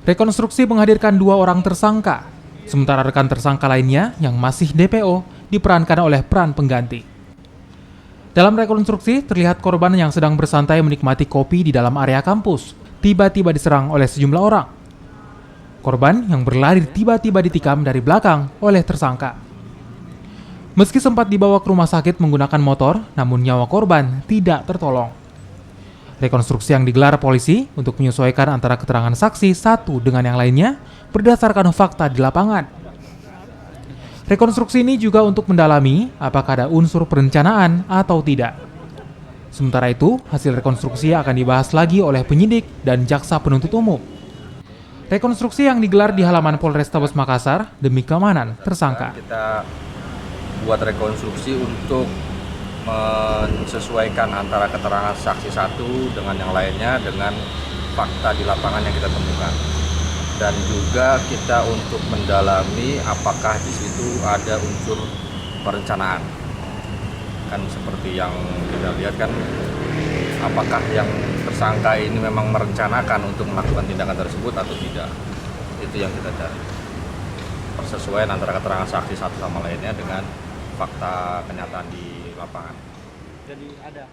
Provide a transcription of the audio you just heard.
Rekonstruksi menghadirkan 2 orang tersangka, sementara rekan tersangka lainnya yang masih DPO diperankan oleh peran pengganti. Dalam rekonstruksi, terlihat korban yang sedang bersantai menikmati kopi di dalam area kampus, tiba-tiba diserang oleh sejumlah orang. Korban yang berlari tiba-tiba ditikam dari belakang oleh tersangka. Meski sempat dibawa ke rumah sakit menggunakan motor, namun nyawa korban tidak tertolong. Rekonstruksi yang digelar polisi untuk menyesuaikan antara keterangan saksi satu dengan yang lainnya berdasarkan fakta di lapangan. Rekonstruksi ini juga untuk mendalami apakah ada unsur perencanaan atau tidak. Sementara itu, hasil rekonstruksi akan dibahas lagi oleh penyidik dan jaksa penuntut umum. Rekonstruksi yang digelar di halaman Polrestabes Makassar demi keamanan tersangka. Kita buat rekonstruksi untuk mensesuaikan antara keterangan saksi satu dengan yang lainnya dengan fakta di lapangan yang kita temukan, dan juga kita untuk mendalami apakah di situ ada unsur perencanaan. Kan seperti yang kita lihat kan, apakah yang tersangka ini memang merencanakan untuk melakukan tindakan tersebut atau tidak, itu yang kita cari. Persesuaian antara keterangan saksi satu sama lainnya dengan fakta kenyataan di lapangan. Jadi ada